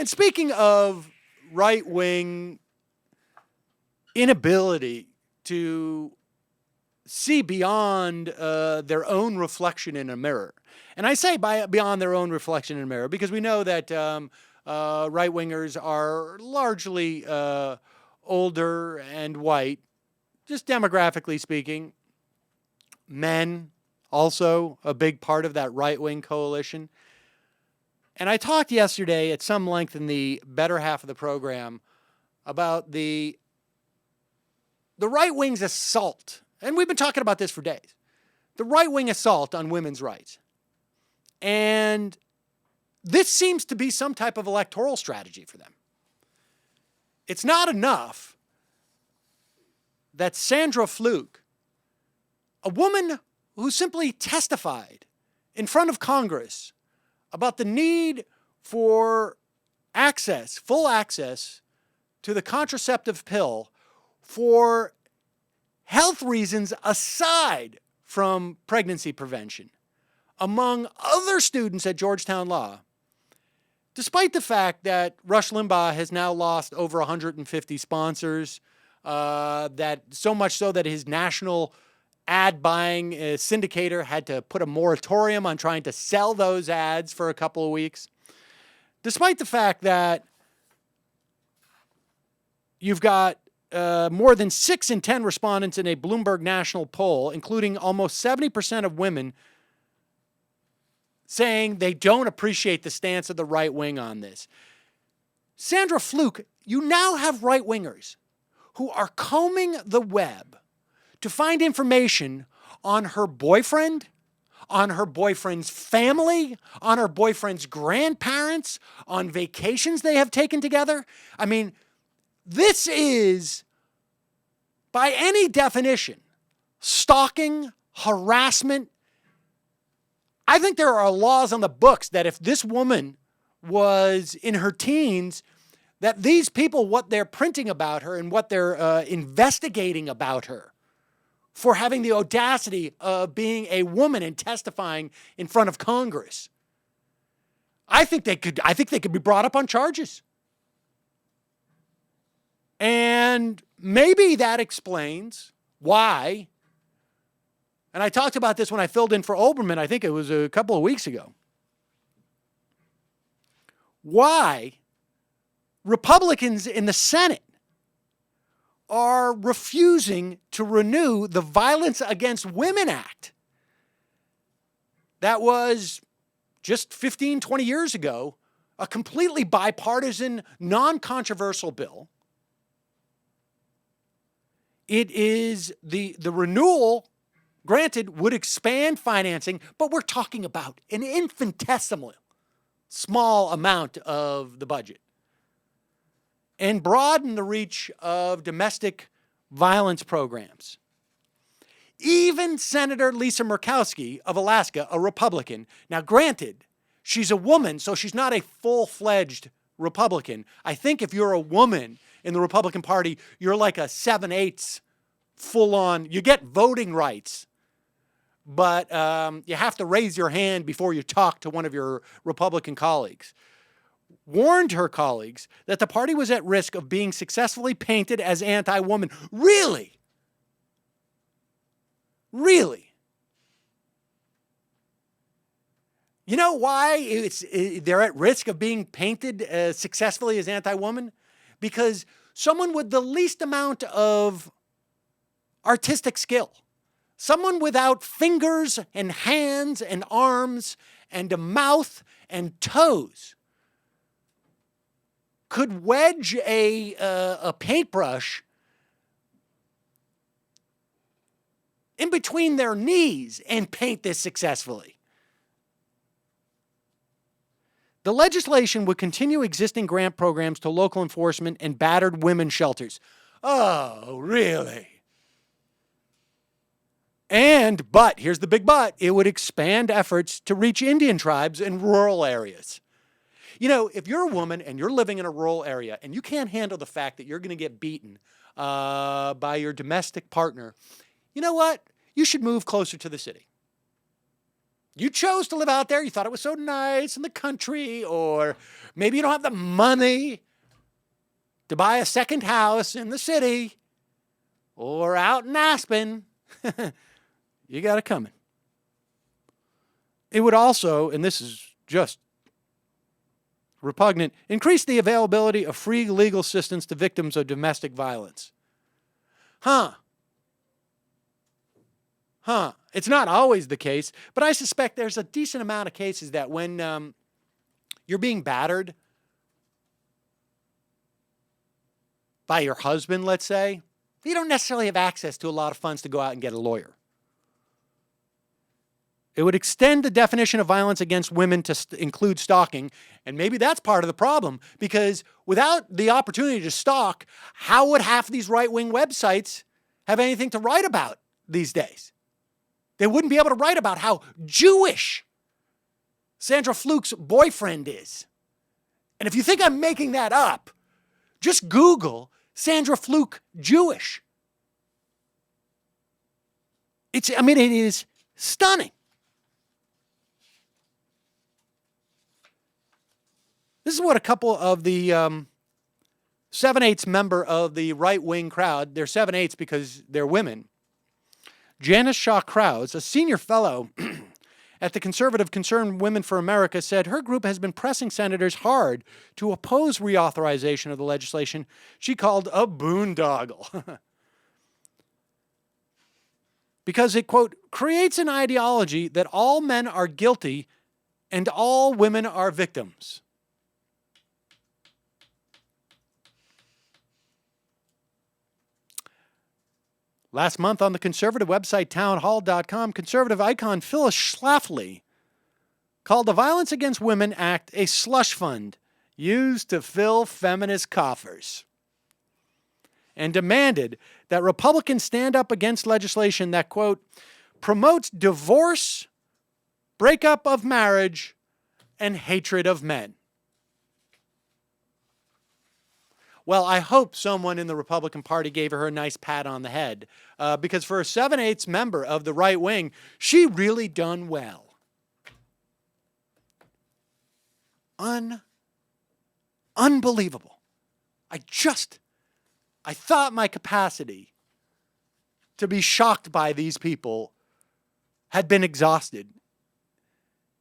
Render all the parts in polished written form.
And speaking of right-wing inability to see beyond their own reflection in a mirror. And I say beyond their own reflection in a mirror because we know that right-wingers are largely older and white, just demographically speaking. Men, also a big part of that right-wing coalition. And I talked yesterday at some length in the better half of the program about the right-wing's assault. And we've been talking about this for days. The right-wing assault on women's rights. And this seems to be some type of electoral strategy for them. It's not enough that Sandra Fluke, a woman who simply testified in front of Congress about the need for access, full access to the contraceptive pill for health reasons aside from pregnancy prevention, among other students at Georgetown Law, despite the fact that Rush Limbaugh has now lost over 150 sponsors, that so much so that his national ad-buying syndicator had to put a moratorium on trying to sell those ads for a couple of weeks. Despite the fact that you've got more than 6 in 10 respondents in a Bloomberg national poll, including almost 70% of women, saying they don't appreciate the stance of the right wing on this. Sandra Fluke, you now have right-wingers who are combing the web to find information on her boyfriend, on her boyfriend's family, on her boyfriend's grandparents, on vacations they have taken together. I mean, this is, by any definition, stalking, harassment. I think there are laws on the books that if this woman was in her teens, that these people, what they're printing about her and what they're investigating about her for having the audacity of being a woman and testifying in front of Congress, I think they could be brought up on charges. And maybe that explains why, and I talked about this when I filled in for Olbermann, I think it was a couple of weeks ago, why Republicans in the Senate are refusing to renew the Violence Against Women Act. That was just 15, 20 years ago, a completely bipartisan, non-controversial bill. It is the renewal, granted, would expand financing, but we're talking about an infinitesimal small amount of the budget, and broaden the reach of domestic violence programs. Even Senator Lisa Murkowski of Alaska, a Republican, now granted, she's a woman, so she's not a full-fledged Republican. I think if you're a woman in the Republican Party, you're like a 7/8 full-on, you get voting rights, but you have to raise your hand before you talk to one of your Republican colleagues. Warned her colleagues that the party was at risk of being successfully painted as anti-woman. Really? Really? You know why they're at risk of being painted successfully as anti-woman? Because someone with the least amount of artistic skill, someone without fingers and hands and arms and a mouth and toes, could wedge a paintbrush in between their knees and paint this successfully. The legislation would continue existing grant programs to local enforcement and battered women's shelters. Oh, really? But, here's the big but, it would expand efforts to reach Indian tribes in rural areas. You know, if you're a woman and you're living in a rural area and you can't handle the fact that you're going to get beaten by your domestic partner, you know what? You should move closer to the city. You chose to live out there. You thought it was so nice in the country, or maybe you don't have the money to buy a second house in the city or out in Aspen. You got it coming. It would also, and this is just repugnant, increase the availability of free legal assistance to victims of domestic violence. It's not always the case, but I suspect there's a decent amount of cases that when you're being battered by your husband, let's say, you don't necessarily have access to a lot of funds to go out and get a lawyer. It would extend the definition of violence against women to include stalking, and maybe that's part of the problem, because without the opportunity to stalk, how would half of these right-wing websites have anything to write about these days? They wouldn't be able to write about how Jewish Sandra Fluke's boyfriend is. And if you think I'm making that up, just Google Sandra Fluke Jewish. It is stunning. This is what a couple of the 7/8 member of the right-wing crowd, they're 7/8 because they're women, Janice Shaw Krause, a senior fellow at the conservative Concerned Women for America, said her group has been pressing senators hard to oppose reauthorization of the legislation she called a boondoggle. Because it, quote, creates an ideology that all men are guilty and all women are victims. Last month on the conservative website townhall.com, conservative icon Phyllis Schlafly called the Violence Against Women Act a slush fund used to fill feminist coffers, and demanded that Republicans stand up against legislation that, quote, promotes divorce, breakup of marriage, and hatred of men. Well, I hope someone in the Republican Party gave her a nice pat on the head, because for a 7/8 member of the right wing, she really done well. Unbelievable. I thought my capacity to be shocked by these people had been exhausted.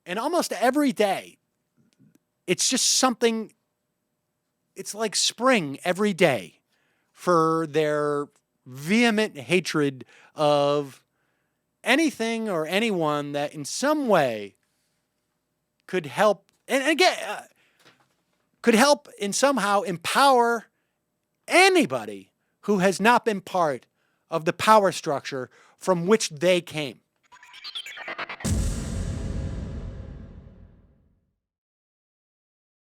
And almost every day, it's just something. It's like spring every day for their vehement hatred of anything or anyone that in some way could help, and again, could help in somehow empower anybody who has not been part of the power structure from which they came.